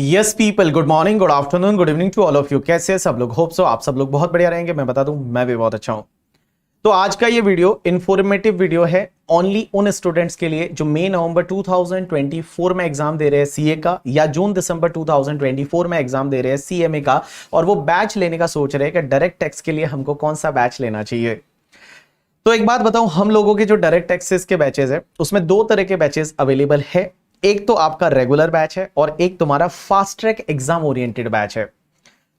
Yes people, good morning, good afternoon, good evening to all of you. कैसे हैं सब लोग? होप सो आप सब लोग बहुत बढ़िया रहेंगे। मैं बता दूं, मैं भी बहुत अच्छा हूं। तो आज का ये वीडियो इंफॉर्मेटिव वीडियो है ओनली उन स्टूडेंट्स के लिए जो मई नवंबर 2024 में एग्जाम दे रहे हैं सीए का, या जून दिसंबर 2024 में एग्जाम दे रहे हैं सीएमए का, और वो बैच लेने का सोच रहे हैं कि डायरेक्ट टैक्स के लिए हमको कौन सा बैच लेना चाहिए। तो एक बात बताऊं, हम लोगों के जो डायरेक्ट टैक्सेस के बैचेस है उसमें दो तरह के बैचेस अवेलेबल है। एक तो आपका रेगुलर बैच है और एक तुम्हारा fast track exam oriented batch है।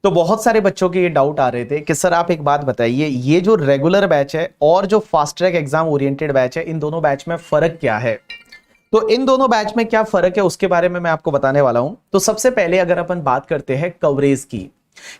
तो बहुत सारे बच्चों के ये डाउट आ रहे थे कि सर आप एक बात बताइए, ये जो रेगुलर बैच है और जो fast track exam oriented batch है, इन दोनों बैच में फर्क क्या है। तो इन दोनों बैच में क्या फर्क है उसके बारे में मैं आपको बताने वाला हूं। तो सबसे पहले अगर अपन बात करते हैं कवरेज की,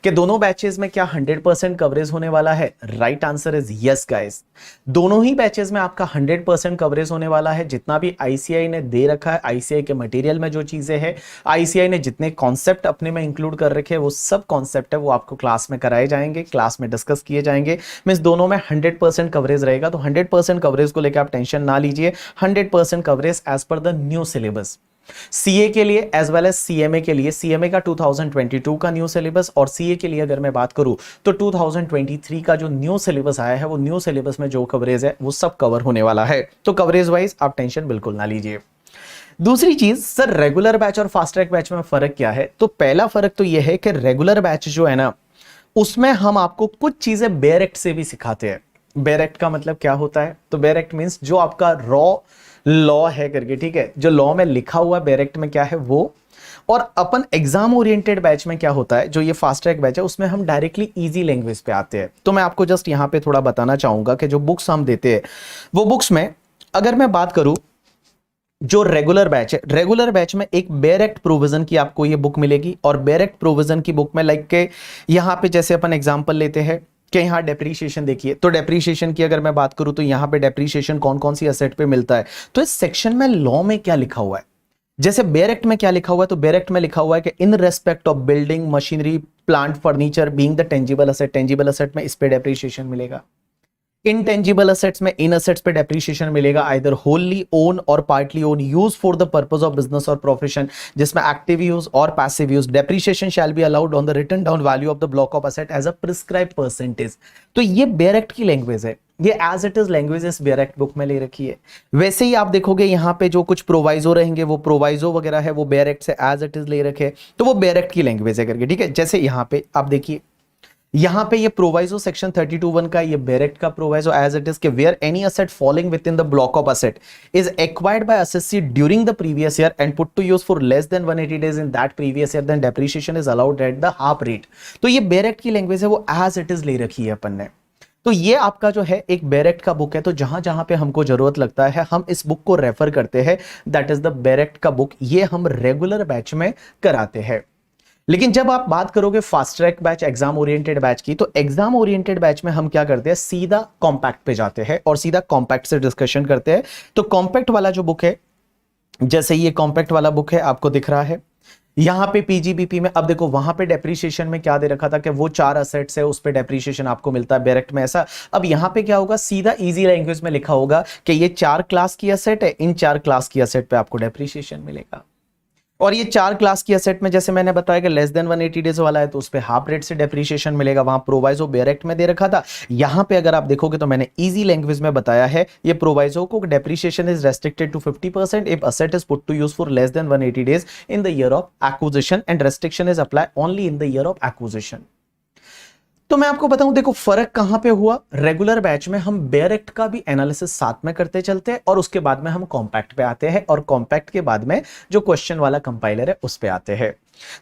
कि दोनों बैचेस में क्या 100% कवरेज होने वाला है, right answer is yes guys. दोनों ही बैचेस में आपका 100% कवरेज होने वाला है। जितना भी आईसीआई ने दे रखा है, आईसीआई के मटेरियल में जो चीजें हैं, आईसीआई ने जितने कॉन्सेप्ट अपने में इंक्लूड कर रखे हैं, वो सब कॉन्सेप्ट है वो आपको क्लास में कराए जाएंगे, क्लास में डिस्कस किए जाएंगे। मींस दोनों में 100% कवरेज रहेगा। तो 100% कवरेज को लेकर आप टेंशन ना लीजिए। 100% coverage as per the new syllabus CA के लिए एज वेल एज सीएमए के लिए। सीएमए का 2022 का न्यू सिलेबस, और सीए के लिए अगर मैं बात करूं तो 2023 का जो न्यू सिलेबस आया है, वो न्यू सिलेबस में जो कवरेज है वो सब कवर होने वाला है। तो कवरेज वाइज आप टेंशन बिल्कुल ना लीजिए। दूसरी चीज, सर रेगुलर बैच और फास्ट ट्रैक बैच में फर्क क्या है। तो पहला फर्क तो यह है कि रेगुलर बैच जो है ना, उसमें हम आपको कुछ चीजें बेरेक्ट से भी सिखाते हैं। बेरेक्ट का मतलब क्या होता है? तो बेरेक्ट मींस जो आपका रॉ लॉ है करके, ठीक है, जो लॉ में लिखा हुआ बेरेक्ट में क्या है वो। और अपन एग्जाम ओरिएंटेड बैच में क्या होता है, जो ये फास्ट ट्रैक बैच है, उसमें हम डायरेक्टली इजी लैंग्वेज पे आते हैं। तो मैं आपको जस्ट यहां पे थोड़ा बताना चाहूंगा कि जो बुक्स हम देते हैं, वो बुक्स में अगर मैं बात करूं, जो रेगुलर बैच है, रेगुलर बैच में एक बेरेक्ट प्रोविजन की आपको ये बुक मिलेगी। और बेरेक्ट प्रोविजन की बुक में लाइक के यहां पे जैसे अपन एग्जांपल लेते हैं कि यहाँ डेप्रीशिएशन देखिए, तो डेप्रीशिएशन की अगर मैं बात करूं तो यहाँ पे डेप्रीशिएशन कौन कौन सी एसेट पे मिलता है। तो इस सेक्शन में लॉ में क्या लिखा हुआ है, जैसे बेरेक्ट में क्या लिखा हुआ है, तो बेरेक्ट में लिखा हुआ है कि in respect of building, machinery, plant, furniture being the tangible asset, tangible asset में इस पे डेप्रीशिएशन मिलेगा। इनटेंजिबल असेट्स में इन असेट्स पे डेप्रीशिएशन मिलेगा, आइदर होली ओन और partly owned, use for the purpose of business और प्रोफेशन, जिसमें एक्टिव यूज और passive use. Depreciation shall be allowed on the written down value of the block of asset as a prescribe percentage. तो ये बेरेक्ट की language है, ये as it is language इस बेरेक्ट book में ले रखी है। वैसे ही आप देखोगे यहां पे जो कुछ प्रोवाइजो रहेंगे, वो प्रोवाइजो वगैरह है वो बेरेक्ट से एज इट इज ले रखे, तो वो बेरेक्ट की लैंग्वेज है करके, ठीक है। जैसे यहां पे आप देखिए, यहां पे ये प्रोवाइजो सेक्शन 32(1) का ये बेरेक्ट का प्रोवाइजो एज इट इज के where any asset falling within the block of asset is acquired by assessee during the previous year and put to use for less than 180 days in that previous year, then depreciation is allowed at the half rate. तो ये बेरेक्ट की language है, वो as it is ले रखी है अपन ने। तो ये आपका जो है एक बेरेक्ट का बुक है। तो जहां जहां पे हमको जरूरत लगता है हम इस बुक को रेफर करते हैं, दैट इज द बेरेक्ट का बुक। ये हम रेगुलर बैच में कराते हैं। लेकिन जब आप बात करोगे fast track batch, exam oriented batch की, तो एग्जाम ओरिएंटेड बैच में हम क्या करते हैं, सीधा कॉम्पैक्ट पे जाते हैं और सीधा कॉम्पैक्ट से डिस्कशन करते हैं। तो कॉम्पैक्ट वाला जो बुक है, जैसे ये कॉम्पैक्ट वाला बुक है, आपको दिख रहा है यहां पे पीजीबीपी में। अब देखो वहां पे डेप्रीशिएशन में क्या दे रखा था कि वो 4 असेट्स है, उस पे डेप्रीशिएशन आपको मिलता है बेरेक्ट में ऐसा। अब यहां पे क्या होगा, सीधा इजी लैंग्वेज में लिखा होगा कि ये 4 क्लास की असेट है, इन 4 क्लास की असेट पे आपको डेप्रीशिएशन मिलेगा। और ये 4 क्लास की असेट में जैसे मैंने बताया कि लेस देन 180 डेज वाला है, तो उस पे हाफ रेट से डेप्रीशिएशन मिलेगा। वहां प्रोवाइजो बेरेक्ट में दे रखा था, यहां पे अगर आप देखोगे तो मैंने इजी लैंग्वेज में बताया है, ये प्रोवाइजो को depreciation is restricted to 50% if asset is put to use for less than 180 days in the year of acquisition and restriction is apply only in the year of acquisition. तो मैं आपको बताऊं, देखो फर्क कहां पे हुआ। रेगुलर बैच में हम बेरेक्ट का भी एनालिसिस साथ में करते चलते हैं, और उसके बाद में हम कॉम्पैक्ट पे आते हैं, और कॉम्पैक्ट के बाद में जो क्वेश्चन वाला कंपाइलर है उस पे आते हैं।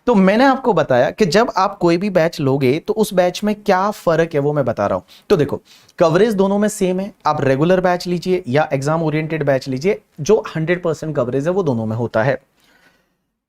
तो मैंने आपको बताया कि जब आप कोई भी बैच लोगे तो उस बैच में क्या फर्क है वो मैं बता रहा हूं। तो देखो कवरेज दोनों में सेम है, आप रेगुलर बैच लीजिए या एग्जाम ओरिएंटेड बैच लीजिए, जो 100% कवरेज है वो दोनों में होता है।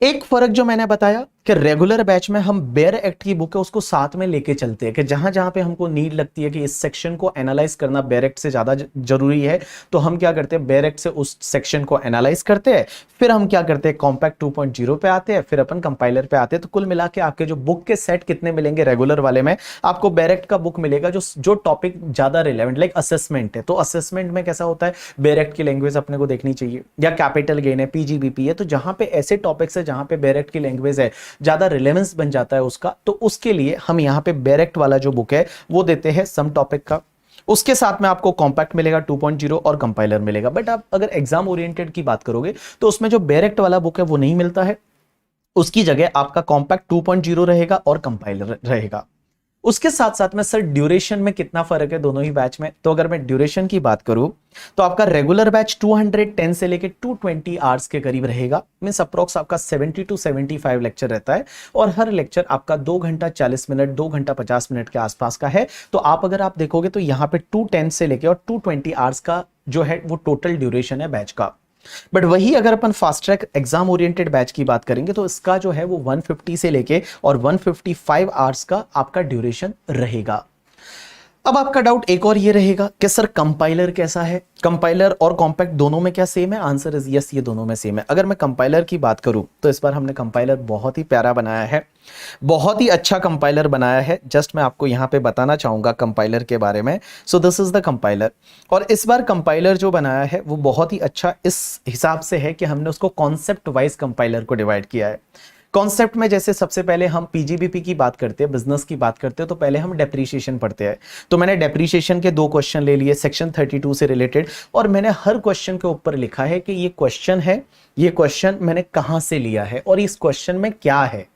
एक फर्क जो मैंने बताया कि रेगुलर बैच में हम बेरेक्ट की बुक है उसको साथ में लेके चलते हैं, कि जहां जहां पे हमको नीड लगती है कि इस सेक्शन को एनालाइज करना बेरेक्ट से ज्यादा जरूरी है, तो हम क्या करते हैं, बेरेक्ट से उस सेक्शन को एनालाइज करते हैं, फिर हम क्या करते हैं, कॉम्पैक्ट 2.0 पे आते हैं, फिर अपन कंपाइलर पे आते हैं। तो कुल मिला के आपके जो बुक के सेट कितने मिलेंगे रेगुलर वाले में, आपको बेरेक्ट का बुक मिलेगा जो टॉपिक ज्यादा रिलेवेंट, लाइक असेसमेंट है, तो असेसमेंट में कैसा होता है, बेरेक्ट की लैंग्वेज अपने को देखनी चाहिए, या कैपिटल गेन है, पीजीबीपी है, तो जहां पे ऐसे टॉपिक्स है जहां पे डायरेक्ट की लैंग्वेज है ज्यादा रिलेवेंस बन जाता है उसका, तो उसके लिए हम यहाँ पे डायरेक्ट वाला जो बुक है वो देते हैं सम टॉपिक का। उसके साथ में आपको कॉम्पैक्ट मिलेगा 2.0 और कंपाइलर मिलेगा। बट आप अगर एग्जाम ओरिएंटेड की बात करोगे तो उसमें जो डायरेक्ट वाला बुक है वो नहीं मिलता है, उसकी जगह आपका कॉम्पैक्ट 2.0 रहेगा और कंपाइलर रहेगा। उसके साथ साथ में सर ड्यूरेशन में कितना फर्क है दोनों ही बैच में, तो अगर मैं ड्यूरेशन की बात करूं तो आपका रेगुलर बैच 210 से लेके 220 आवर्स के करीब रहेगा। मींस अप्रोक्स आपका 70 टू 75 लेक्चर रहता है और हर लेक्चर आपका 2 घंटा 40 मिनट 2 घंटा 50 मिनट के आसपास का है। तो आप अगर आप देखोगे तो यहाँ पे 210 से लेके और 220 आवर्स का जो है वो टोटल ड्यूरेशन है बैच का। बट वही अगर अपन fast track exam oriented batch की बात करेंगे तो इसका जो है वो 150 से लेके और 155 आवर्स का आपका ड्यूरेशन रहेगा। अब आपका डाउट एक और ये रहेगा कि सर कंपाइलर कैसा है, कंपाइलर और कॉम्पैक्ट दोनों में क्या सेम है? आंसर इज यस, ये दोनों में सेम है। अगर मैं कंपाइलर की बात करूं तो इस बार हमने कंपाइलर बहुत ही प्यारा बनाया है, बहुत ही अच्छा कंपाइलर बनाया है। जस्ट मैं आपको यहां पे बताना चाहूंगा कंपाइलर के बारे में। So this is the compiler, और इस बार कंपाइलर जो बनाया है वो बहुत ही अच्छा इस हिसाब से है कि हमने उसको कॉन्सेप्ट वाइज कंपाइलर को डिवाइड किया है। कॉन्सेप्ट में जैसे सबसे पहले हम पीजीबीपी की बात करते हैं, बिजनेस की बात करते हैं, तो पहले हम डेप्रीशिएशन पढ़ते हैं। तो मैंने डेप्रीशिएशन के 2 क्वेश्चन ले लिए सेक्शन 32 से रिलेटेड, और मैंने हर क्वेश्चन के ऊपर लिखा है कि ये क्वेश्चन है, ये क्वेश्चन मैंने कहां से लिया है और इस क्वेश्चन में क्या है।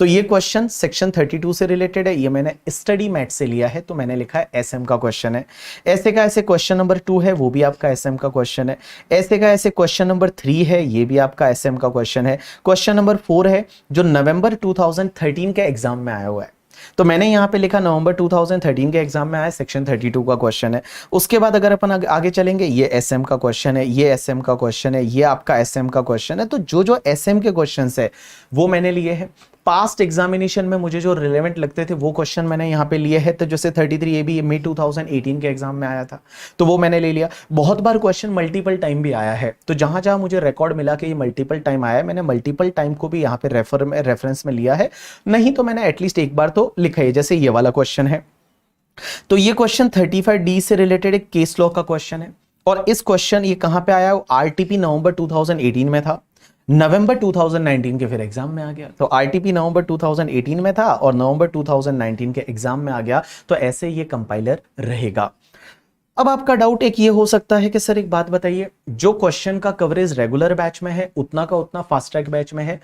तो ये क्वेश्चन सेक्शन 32 से रिलेटेड है, ये मैंने स्टडी मैट से लिया है, तो मैंने लिखा है एसएम का क्वेश्चन है। ऐसे का ऐसे क्वेश्चन नंबर 2 है, वो भी आपका एसएम का क्वेश्चन है। ऐसे का ऐसे क्वेश्चन नंबर 3 है, ये भी आपका एसएम का क्वेश्चन है। क्वेश्चन नंबर 4 है जो नवंबर 2013 के एग्जाम में आया हुआ है, तो मैंने यहां पे लिखा नवंबर 2013 के एग्जाम में आया, सेक्शन 32 का क्वेश्चन है। उसके बाद अगर अपन आगे चलेंगे, ये एसएम का क्वेश्चन है, ये एसएम का क्वेश्चन है, ये आपका एसएम का क्वेश्चन है। तो जो जो एसएम के क्वेश्चंस है वो मैंने लिए हैं। पास्ट एग्जामिनेशन में मुझे जो रिलेवेंट लगते थे वो क्वेश्चन मैंने यहाँ पे लिए हैं। तो जैसे 33 ए बी मई 2018 के एग्जाम में आया था, तो वो मैंने ले लिया। बहुत बार क्वेश्चन मल्टीपल टाइम भी आया है, तो जहां जहां मुझे रिकॉर्ड मिला कि ये मल्टीपल टाइम आया है, मैंने मल्टीपल टाइम को भी यहाँ पे रेफरेंस में लिया है। नहीं तो मैंने एटलीस्ट एक बार तो लिखा है। जैसे ये वाला क्वेश्चन है, तो ये क्वेश्चन 35D से रिलेटेड एक केस लॉ का क्वेश्चन है, और इस क्वेश्चन ये कहां पे आया? आरटीपी नवंबर 2018 में था, नवंबर 2019 के फिर एग्जाम में आ गया। तो आरटीपी नवंबर 2018 में था और नवंबर 2019 के एग्जाम में आ गया, तो ऐसे ये कंपाइलर रहेगा। अब आपका डाउट एक ये हो सकता है कि सर एक बात बताइए, जो क्वेश्चन का कवरेज रेगुलर बैच में है उतना का उतना फास्ट ट्रैक बैच में है।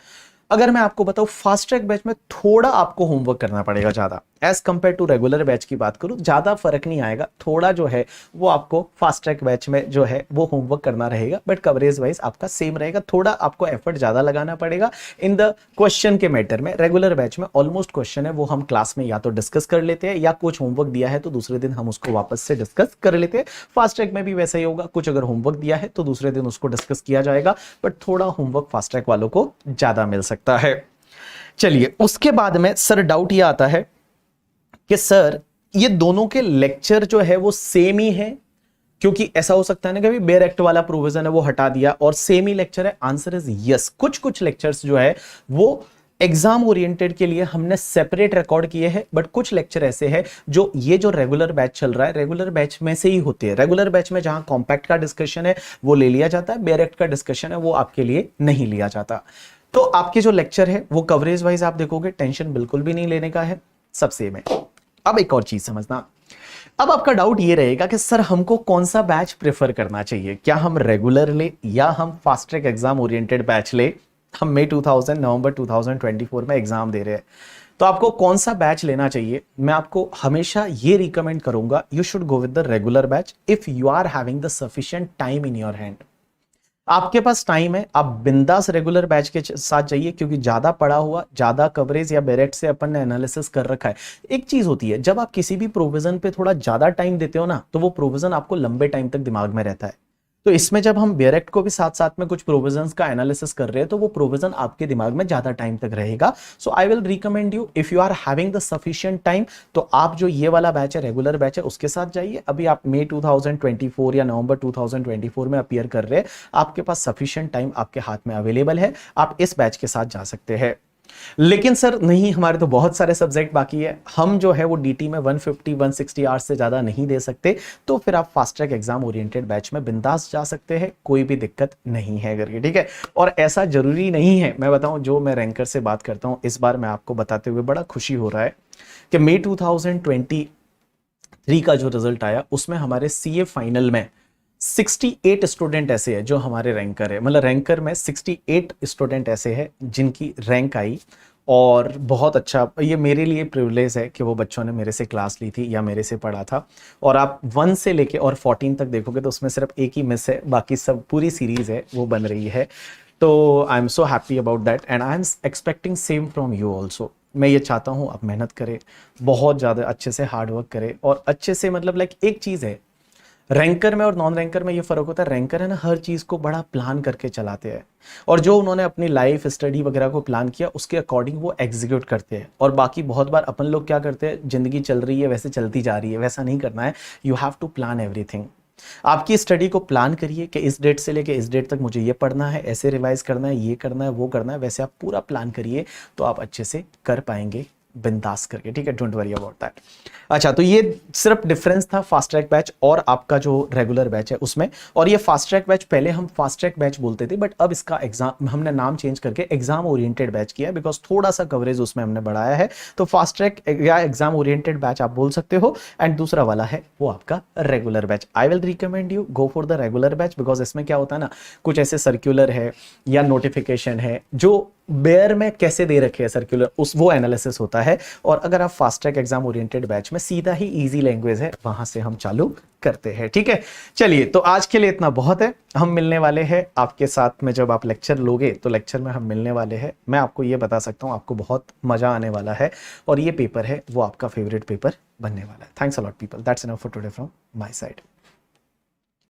अगर मैं आपको बताऊं, फास्ट ट्रैक बैच में थोड़ा आपको होमवर्क करना पड़ेगा ज्यादा, as compare to regular batch की बात करूं ज्यादा फर्क नहीं आएगा। थोड़ा जो है वो आपको फास्ट ट्रैक बैच में जो है वो होमवर्क करना रहेगा, बट कवरेज वाइज आपका सेम रहेगा। थोड़ा आपको एफर्ट ज्यादा लगाना पड़ेगा इन द क्वेश्चन के मैटर में। रेगुलर बैच में ऑलमोस्ट क्वेश्चन है वो हम क्लास में या तो डिस्कस कर लेते हैं, या कुछ होमवर्क दिया है तो दूसरे दिन हम उसको वापस से डिस्कस कर लेते हैं। फास्ट ट्रैक में भी वैसा ही होगा, कुछ अगर होमवर्क दिया है तो दूसरे दिन उसको डिस्कस किया जाएगा, बट थोड़ा होमवर्क फास्ट ट्रैक वालों को ज्यादा मिल सकता है। चलिए, उसके बाद में सर डाउट ये आता है कि सर ये दोनों के लेक्चर जो है वो सेम ही है, क्योंकि ऐसा हो सकता है ना कि बेयर एक्ट वाला प्रोविजन है वो हटा दिया और सेम ही लेक्चर है। Answer is yes. कुछ कुछ लेक्चर्स जो है वो एग्जाम ओरिएंटेड के लिए हमने सेपरेट रिकॉर्ड किए हैं, बट कुछ लेक्चर ऐसे हैं जो ये जो रेगुलर बैच चल रहा है रेगुलर बैच में से ही होते हैं। रेगुलर बैच में जहां कॉम्पैक्ट का डिस्कशन है वो ले लिया जाता है, बेयर एक्ट का डिस्कशन है वो आपके लिए नहीं लिया जाता। तो आपके जो लेक्चर है वो कवरेज वाइज आप देखोगे, टेंशन बिल्कुल भी नहीं लेने का है, सब सेम है। अब एक और चीज समझना, अब आपका डाउट ये रहेगा कि सर हमको कौन सा बैच प्रेफर करना चाहिए, क्या हम रेगुलर ले या हम fast track exam oriented batch ले। हम मई 2000 नवंबर 2024 में एग्जाम दे रहे हैं, तो आपको कौन सा बैच लेना चाहिए? मैं आपको हमेशा ये रिकमेंड करूंगा, you should go with the regular batch if you are having the sufficient time in your hand. आपके पास टाइम है, आप बिंदास रेगुलर बैच के साथ जाइए, क्योंकि ज्यादा पढ़ा हुआ, ज्यादा कवरेज या डायरेक्ट से अपन ने एनालिसिस कर रखा है। एक चीज होती है, जब आप किसी भी प्रोविजन पे थोड़ा ज्यादा टाइम देते हो ना, तो वो प्रोविजन आपको लंबे टाइम तक दिमाग में रहता है। तो इसमें जब हम डायरेक्ट को भी साथ साथ में कुछ प्रोविजंस का एनालिसिस कर रहे हैं, तो वो प्रोविजन आपके दिमाग में ज्यादा टाइम तक रहेगा। So I will recommend you, if you are having the sufficient time, तो आप जो ये वाला बैच है रेगुलर बैच है उसके साथ जाइए। अभी आप मई 2024 या नवंबर 2024 में अपीयर कर रहे हैं, आपके पास सफिशिएंट टाइम आपके हाथ में अवेलेबल है, आप इस बैच के साथ जा सकते हैं। लेकिन सर नहीं, हमारे तो बहुत सारे सब्जेक्ट बाकी है, हम जो है वो डीटी में 150 160 आवर्स से ज़्यादा नहीं दे सकते, तो फिर आप fast track exam oriented batch में बिंदास जा सकते हैं, कोई भी दिक्कत नहीं है करके, ठीक है। और ऐसा जरूरी नहीं है, मैं बताऊं, जो मैं रैंकर से बात करता हूं, इस बार मैं आपको बताते हुए बड़ा खुशी हो रहा है कि मई 2023 का जो रिजल्ट आया उसमें हमारे सीए फाइनल में 68 स्टूडेंट ऐसे हैं जो हमारे रैंकर है, मतलब रैंकर में 68 स्टूडेंट ऐसे हैं जिनकी रैंक आई। और बहुत अच्छा, ये मेरे लिए प्रिविलेज है कि वो बच्चों ने मेरे से क्लास ली थी या मेरे से पढ़ा था। और आप 1 से लेके और 14 तक देखोगे तो उसमें सिर्फ एक ही मिस है, बाकी सब पूरी सीरीज है वो बन रही है। तो I am so happy about that and I am expecting same from you also. मैं ये चाहता हूँ आप मेहनत करें, बहुत ज़्यादा अच्छे से हार्ड वर्क करें और अच्छे से, मतलब लाइक एक चीज़ है, रैंकर में और नॉन रैंकर में ये फर्क होता है, रैंकर है ना हर चीज को बड़ा प्लान करके चलाते हैं, और जो उन्होंने अपनी लाइफ स्टडी वगैरह को प्लान किया उसके अकॉर्डिंग वो एग्जीक्यूट करते हैं। और बाकी बहुत बार अपन लोग क्या करते हैं, जिंदगी चल रही है वैसे चलती जा रही है, वैसा नहीं करना है। You have to plan everything. आपकी स्टडी को प्लान करिए कि इस डेट से लेके इस डेट तक मुझे ये पढ़ना है, ऐसे रिवाइज करना है, ये करना है, वो करना है, वैसे आप पूरा प्लान करिए तो आप अच्छे से कर पाएंगे बिंदास करके, ठीक है। Don't worry about that. अच्छा, तो ये सिर्फ डिफरेंस था फास्ट ट्रैक बैच और आपका जो रेगुलर बैच है उसमें। और ये फास्ट ट्रैक बैच, पहले हम फास्ट ट्रैक बैच बोलते थे, बट अब इसका एग्जाम हमने नाम चेंज करके एग्जाम ओरिएंटेड बैच किया है, बिकॉज थोड़ा सा कवरेज उसमें हमने बढ़ाया है। तो फास्ट ट्रैक या एग्जाम ओरिएंटेड बैच आप बोल सकते हो, एंड दूसरा वाला है वो आपका regular batch. I will recommend you go for the regular batch, because इसमें क्या होता है ना, कुछ ऐसे सर्क्यूलर है या नोटिफिकेशन है जो बेयर में कैसे दे रखे हैं सर्कुलर, उस वो एनालिसिस होता है। और अगर आप fast track exam oriented batch में सीधा ही इजी लैंग्वेज है, वहां से हम चालू करते हैं, ठीक है। चलिए, तो आज के लिए इतना बहुत है। हम मिलने वाले हैं आपके साथ में, जब आप लेक्चर लोगे तो लेक्चर में हम मिलने वाले हैं। मैं आपको ये बता सकता हूं, आपको बहुत मजा आने वाला है और ये पेपर है वो आपका फेवरेट पेपर बनने वाला है। Thanks a lot people, that's enough for today from my side.